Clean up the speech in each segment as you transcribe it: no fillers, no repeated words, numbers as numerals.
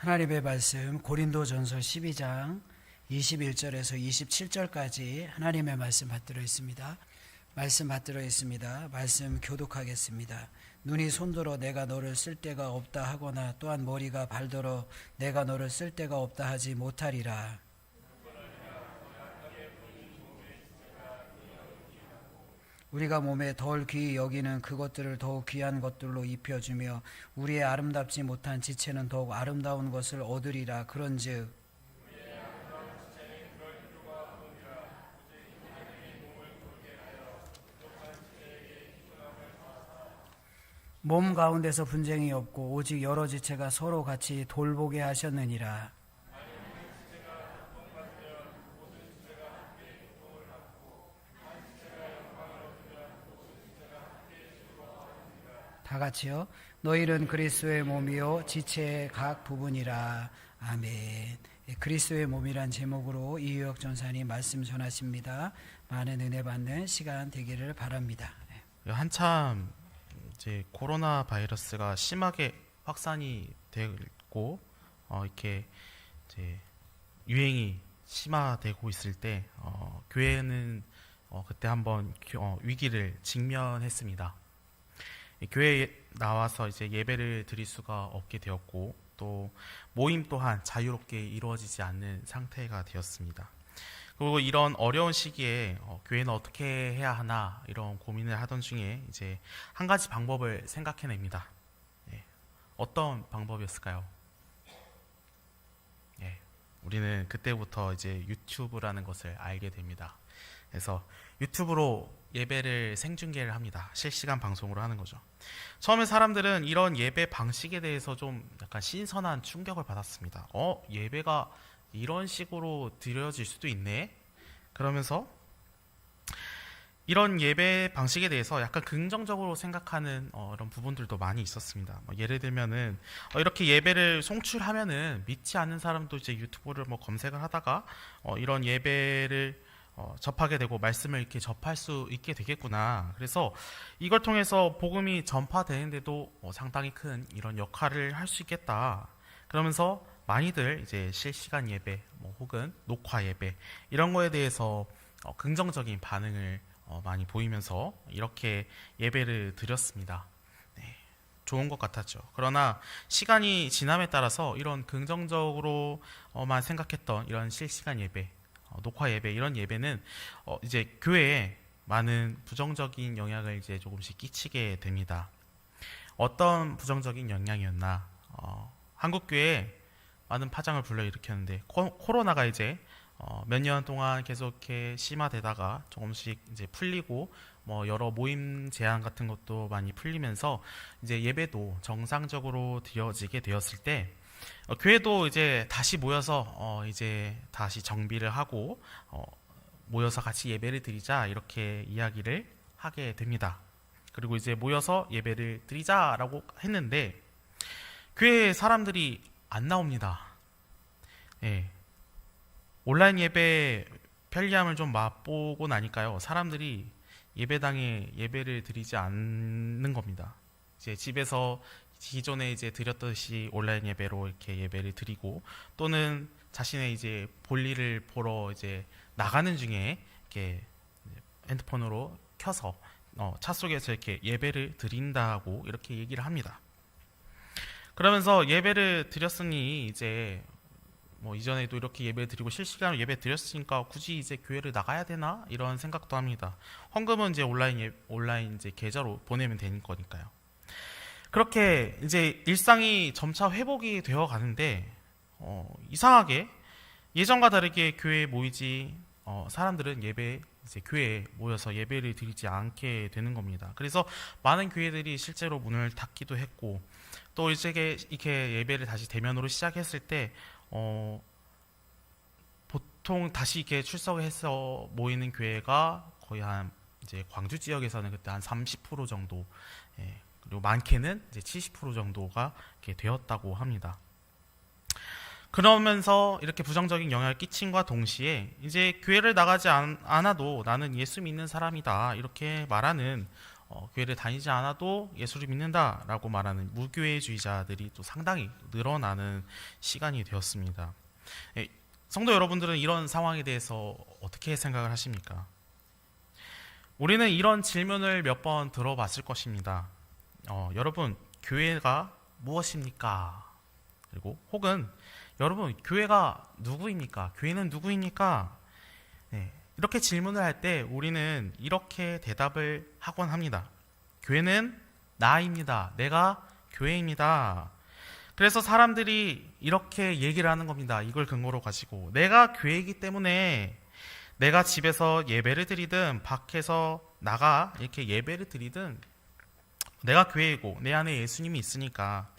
하나님의 말씀 고린도전서 12장 21절에서 27절까지 하나님의 말씀 받들어 있습니다. 말씀 교독하겠습니다. 눈이 손들어 내가 너를 쓸 데가 없다 하거나 또한 머리가 발들어 내가 너를 쓸 데가 없다 하지 못하리라. 우리가 몸에 덜 귀히 여기는 그것들을 더욱 귀한 것들로 입혀주며 우리의 아름답지 못한 지체는 더욱 아름다운 것을 얻으리라. 그런즉 몸 가운데서 분쟁이 없고 오직 여러 지체가 서로 같이 돌보게 하셨느니라. 다 같이요. 너희는 그리스도의 몸이요 지체의 각 부분이라. 아멘. 그리스도의 몸이란 제목으로 이유혁 전사님 말씀 전하십니다. 많은 은혜 받는 시간 되기를 바랍니다. 한참 이제 코로나 바이러스가 심하게 확산이 되고 이렇게 이제 유행이 심화되고 있을 때 교회는 그때 한번 위기를 직면했습니다. 교회에 나와서 이제 예배를 드릴 수가 없게 되었고 또 모임 또한 자유롭게 이루어지지 않는 상태가 되었습니다. 그리고 이런 어려운 시기에 교회는 어떻게 해야 하나 이런 고민을 하던 중에 이제 한 가지 방법을 생각해냅니다. 어떤 방법이었을까요? 우리는 그때부터 이제 유튜브라는 것을 알게 됩니다. 그래서 유튜브로 예배를 생중계를 합니다. 실시간 방송으로 하는 거죠. 처음에 사람들은 이런 예배 방식에 대해서 좀 약간 신선한 충격을 받았습니다. 예배가 이런 식으로 드려질 수도 있네? 그러면서 이런 예배 방식에 대해서 약간 긍정적으로 생각하는 이런 부분들도 많이 있었습니다. 예를 들면은 이렇게 예배를 송출하면은 믿지 않는 사람도 이제 유튜브를 검색을 하다가 이런 예배를 접하게 되고 말씀을 이렇게 접할 수 있게 되겠구나. 그래서 이걸 통해서 복음이 전파되는데도 상당히 큰 이런 역할을 할 수 있겠다. 그러면서 많이들 이제 실시간 예배 혹은 녹화 예배 이런 거에 대해서 긍정적인 반응을 많이 보이면서 이렇게 예배를 드렸습니다. 좋은 것 같았죠. 그러나 시간이 지남에 따라서 이런 긍정적으로만 생각했던 이런 실시간 예배 녹화 예배 이런 예배는 이제 교회에 많은 부정적인 영향을 이제 조금씩 끼치게 됩니다. 어떤 부정적인 영향이었나? 한국 교회에 많은 파장을 불러일으켰는데 코로나가 이제 몇 년 동안 계속 이렇게 심화되다가 조금씩 이제 풀리고 여러 모임 제한 같은 것도 많이 풀리면서 이제 예배도 정상적으로 드려지게 되었을 때 교회도 이제 다시 모여서 이제 다시 정비를 하고 모여서 같이 예배를 드리자 이렇게 이야기를 하게 됩니다. 그리고 이제 모여서 예배를 드리자라고 했는데 교회에 사람들이 안 나옵니다. 온라인 예배 편리함을 좀 맛보고 나니까요, 사람들이 예배당에 예배를 드리지 않는 겁니다. 이제 집에서 기존에 이제 드렸듯이 온라인 예배로 이렇게 예배를 드리고 또는 자신의 이제 볼일을 보러 이제 나가는 중에 이렇게 핸드폰으로 켜서 차 속에서 이렇게 예배를 드린다고 이렇게 얘기를 합니다. 그러면서 예배를 드렸으니 이제 이전에도 이렇게 예배 드리고 실시간으로 예배 드렸으니까 굳이 이제 교회를 나가야 되나 이런 생각도 합니다. 헌금은 이제 온라인 이제 계좌로 보내면 되는 거니까요. 그렇게 이제 일상이 점차 회복이 되어 가는데 이상하게 예전과 다르게 교회에 모이지 사람들은 이제 교회에 모여서 예배를 드리지 않게 되는 겁니다. 그래서 많은 교회들이 실제로 문을 닫기도 했고 또 이제 이렇게 예배를 다시 대면으로 시작했을 때 보통 다시 이렇게 출석해서 모이는 교회가 거의 한 이제 광주 지역에서는 그때 한 30% 정도 그리고 많게는 이제 70% 정도가 이렇게 되었다고 합니다. 그러면서 이렇게 부정적인 영향을 끼친과 동시에 이제 교회를 나가지 않아도 나는 예수 믿는 사람이다 이렇게 말하는 교회를 다니지 않아도 예수를 믿는다라고 말하는 무교회주의자들이 또 상당히 늘어나는 시간이 되었습니다. 성도 여러분들은 이런 상황에 대해서 어떻게 생각을 하십니까? 우리는 이런 질문을 몇 번 들어봤을 것입니다. 여러분, 교회가 무엇입니까? 그리고 혹은 여러분, 교회가 누구입니까? 교회는 누구입니까? 네, 이렇게 질문을 할 때 우리는 이렇게 대답을 하곤 합니다. 교회는 나입니다. 내가 교회입니다. 그래서 사람들이 이렇게 얘기를 하는 겁니다. 이걸 근거로 가지고 내가 교회이기 때문에 내가 집에서 예배를 드리든 밖에서 나가 이렇게 예배를 드리든 내가 교회이고 내 안에 예수님이 있으니까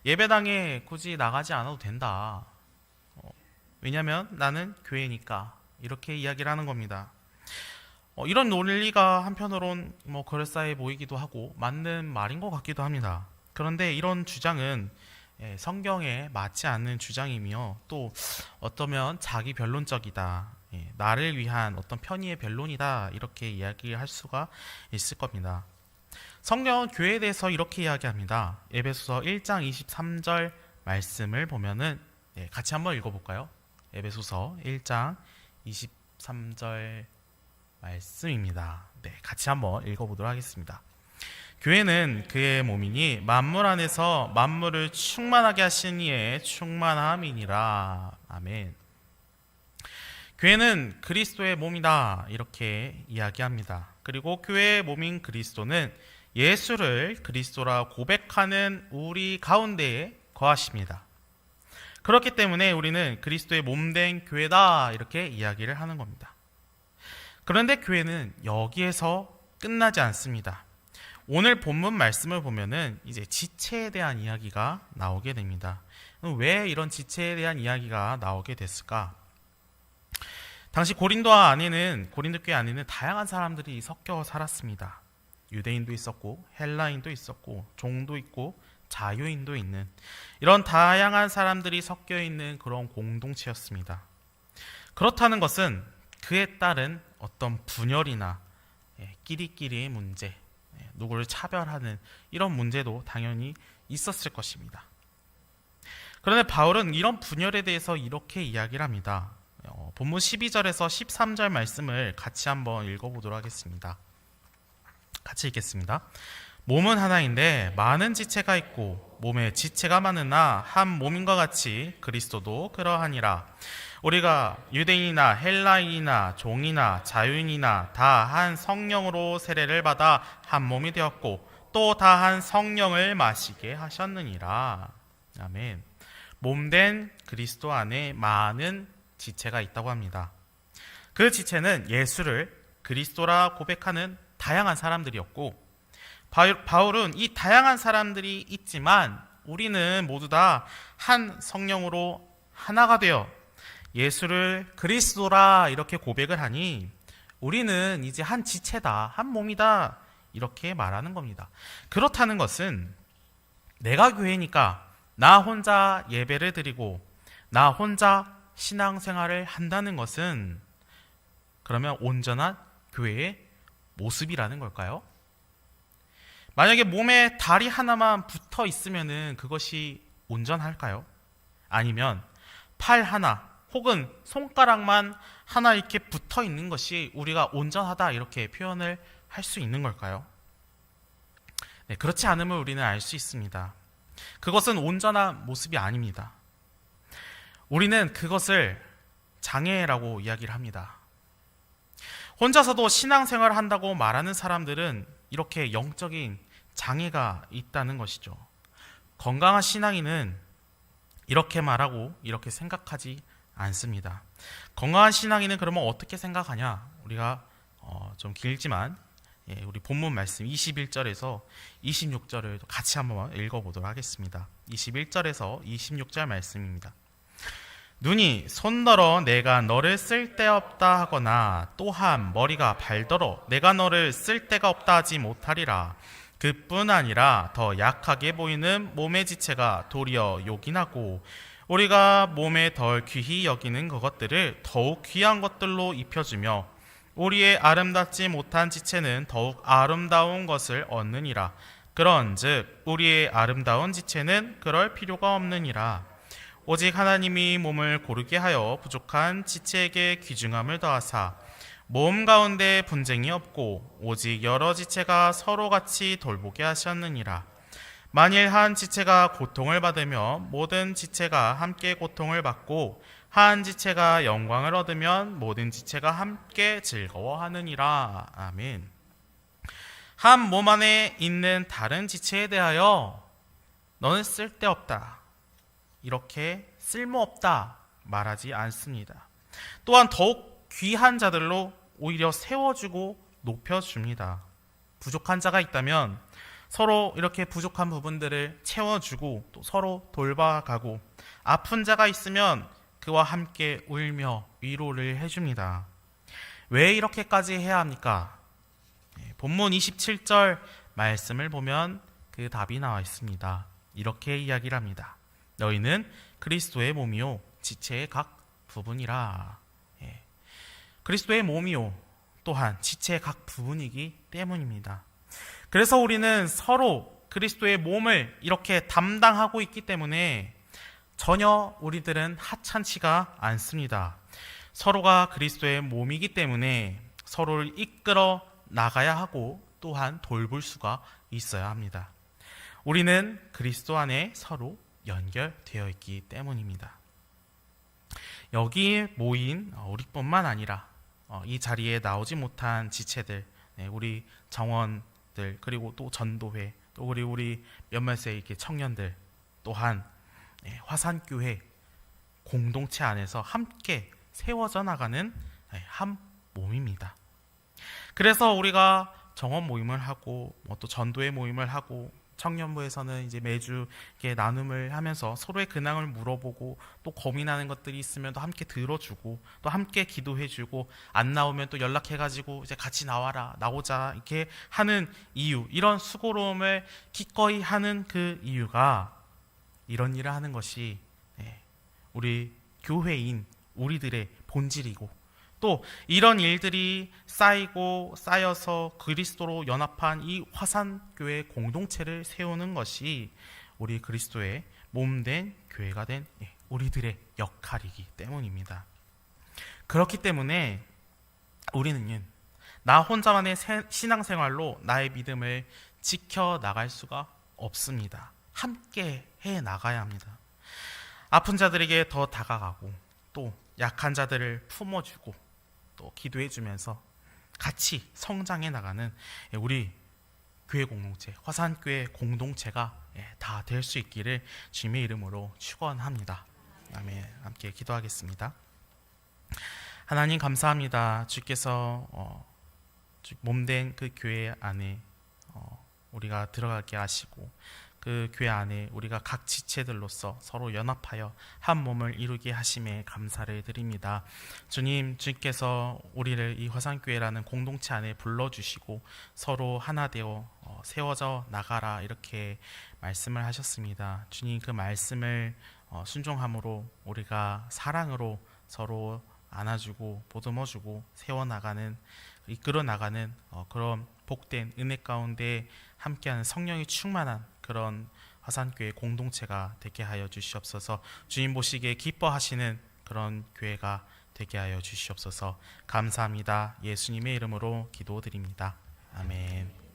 예배당에 굳이 나가지 않아도 된다. 왜냐하면 나는 교회니까 이렇게 이야기를 하는 겁니다. 이런 논리가 한편으론 그럴싸해 보이기도 하고 맞는 말인 것 같기도 합니다. 그런데 이런 주장은 성경에 맞지 않는 주장이며 또 어쩌면 자기 변론적이다. 나를 위한 어떤 편의의 변론이다. 이렇게 이야기할 수가 있을 겁니다. 성경은 교회에 대해서 이렇게 이야기합니다. 에베소서 1장 23절 말씀을 보면은 같이 한번 읽어볼까요? 에베소서 1장 23절 말씀입니다. 같이 한번 읽어보도록 하겠습니다. 교회는 그의 몸이니 만물 안에서 만물을 충만하게 하신 이의 충만함이니라. 아멘. 교회는 그리스도의 몸이다. 이렇게 이야기합니다. 그리고 교회의 몸인 그리스도는 예수를 그리스도라 고백하는 우리 가운데에 거하십니다. 그렇기 때문에 우리는 그리스도의 몸된 교회다. 이렇게 이야기를 하는 겁니다. 그런데 교회는 여기에서 끝나지 않습니다. 오늘 본문 말씀을 보면은 이제 지체에 대한 이야기가 나오게 됩니다. 왜 이런 지체에 대한 이야기가 나오게 됐을까? 당시 고린도 교회 안에는 다양한 사람들이 섞여 살았습니다. 유대인도 있었고 헬라인도 있었고 종도 있고 자유인도 있는 이런 다양한 사람들이 섞여 있는 그런 공동체였습니다. 그렇다는 것은 그에 따른 어떤 분열이나 끼리끼리의 문제, 누구를 차별하는 이런 문제도 당연히 있었을 것입니다. 그런데 바울은 이런 분열에 대해서 이렇게 이야기를 합니다. 본문 12절에서 13절 말씀을 같이 한번 읽어보도록 하겠습니다. 같이 읽겠습니다. 몸은 하나인데 많은 지체가 있고 몸에 지체가 많으나 한 몸인과 같이 그리스도도 그러하니라. 우리가 유대인이나 헬라인이나 종이나 자유인이나 다 한 성령으로 세례를 받아 한 몸이 되었고 또 다 한 성령을 마시게 하셨느니라. 아멘. 몸된 그리스도 안에 많은 지체가 있다고 합니다. 그 지체는 예수를 그리스도라 고백하는 다양한 사람들이었고 바울은 이 다양한 사람들이 있지만 우리는 모두 다 한 성령으로 하나가 되어 예수를 그리스도라 이렇게 고백을 하니 우리는 이제 한 지체다, 한 몸이다 이렇게 말하는 겁니다. 그렇다는 것은 내가 교회니까 나 혼자 예배를 드리고 나 혼자 신앙생활을 한다는 것은 그러면 온전한 교회의 모습이라는 걸까요? 만약에 몸에 다리 하나만 붙어 있으면은 그것이 온전할까요? 아니면 팔 하나 혹은 손가락만 하나 이렇게 붙어 있는 것이 우리가 온전하다 이렇게 표현을 할 수 있는 걸까요? 네, 그렇지 않음을 우리는 알 수 있습니다. 그것은 온전한 모습이 아닙니다. 우리는 그것을 장애라고 이야기를 합니다. 혼자서도 신앙생활을 한다고 말하는 사람들은 이렇게 영적인 장애가 있다는 것이죠. 건강한 신앙인은 이렇게 말하고 이렇게 생각하지 않습니다. 건강한 신앙인은 그러면 어떻게 생각하냐? 우리가 좀 길지만 우리 본문 말씀 21절에서 26절을 같이 한번 읽어보도록 하겠습니다. 21절에서 26절 말씀입니다. 눈이 손더러 내가 너를 쓸데없다 하거나 또한 머리가 발더러 내가 너를 쓸데가 없다 하지 못하리라. 그뿐 아니라 더 약하게 보이는 몸의 지체가 도리어 요긴하고 우리가 몸에 덜 귀히 여기는 그것들을 더욱 귀한 것들로 입혀주며 우리의 아름답지 못한 지체는 더욱 아름다운 것을 얻느니라. 그런즉 우리의 아름다운 지체는 그럴 필요가 없느니라. 오직 하나님이 몸을 고르게 하여 부족한 지체에게 귀중함을 더하사 몸 가운데 분쟁이 없고 오직 여러 지체가 서로 같이 돌보게 하셨느니라. 만일 한 지체가 고통을 받으며 모든 지체가 함께 고통을 받고 한 지체가 영광을 얻으면 모든 지체가 함께 즐거워하느니라. 아멘. 한 몸 안에 있는 다른 지체에 대하여 너는 쓸데없다, 이렇게 쓸모없다 말하지 않습니다. 또한 더욱 귀한 자들로 오히려 세워주고 높여줍니다. 부족한 자가 있다면 서로 이렇게 부족한 부분들을 채워주고 또 서로 돌봐가고, 아픈 자가 있으면 그와 함께 울며 위로를 해줍니다. 왜 이렇게까지 해야 합니까? 본문 27절 말씀을 보면 그 답이 나와 있습니다. 이렇게 이야기를 합니다. 너희는 그리스도의 몸이요 지체의 각 부분이라. 그리스도의 몸이요 또한 지체의 각 부분이기 때문입니다. 그래서 우리는 서로 그리스도의 몸을 이렇게 담당하고 있기 때문에 전혀 우리들은 하찮지가 않습니다. 서로가 그리스도의 몸이기 때문에 서로를 이끌어 나가야 하고 또한 돌볼 수가 있어야 합니다. 우리는 그리스도 안에 서로 연결되어 있기 때문입니다. 여기 모인 우리뿐만 아니라 이 자리에 나오지 못한 지체들, 우리 정원들, 그리고 또 전도회, 또 우리 몇몇 세 이렇게 청년들 또한 화산교회 공동체 안에서 함께 세워져 나가는 한 몸입니다. 그래서 우리가 정원 모임을 하고 또 전도회 모임을 하고 청년부에서는 이제 매주 이렇게 나눔을 하면서 서로의 근황을 물어보고 또 고민하는 것들이 있으면 또 함께 들어주고 또 함께 기도해주고 안 나오면 또 연락해가지고 이제 같이 나오자 이렇게 하는 이유, 이런 수고로움을 기꺼이 하는 그 이유가 이런 일을 하는 것이 우리 교회인 우리들의 본질이고, 또 이런 일들이 쌓여서 그리스도로 연합한 이 화산교회 공동체를 세우는 것이 우리 그리스도의 몸된 교회가 된 우리들의 역할이기 때문입니다. 그렇기 때문에 우리는 나 혼자만의 신앙생활로 나의 믿음을 지켜나갈 수가 없습니다. 함께 해 나가야 합니다. 아픈 자들에게 더 다가가고 또 약한 자들을 품어주고 또 기도해주면서 같이 성장해 나가는 우리 교회 공동체, 화산교회 공동체가 다 될 수 있기를 주님의 이름으로 축원합니다. 아멘. 함께 기도하겠습니다. 하나님 감사합니다. 주께서 몸된 그 교회 안에 우리가 들어가게 하시고 그 교회 안에 우리가 각 지체들로서 서로 연합하여 한 몸을 이루게 하심에 감사를 드립니다. 주님, 주께서 우리를 이 화산교회라는 공동체 안에 불러주시고 서로 하나 되어 세워져 나가라 이렇게 말씀을 하셨습니다. 주님, 그 말씀을 순종함으로 우리가 사랑으로 서로 안아주고 보듬어주고 세워나가는, 이끌어 나가는 그런 복된 은혜 가운데 함께하는 성령이 충만한 그런 화산교회 공동체가 되게 하여 주시옵소서. 주님 보시기에 기뻐하시는 그런 교회가 되게 하여 주시옵소서. 감사합니다. 예수님의 이름으로 기도드립니다. 아멘.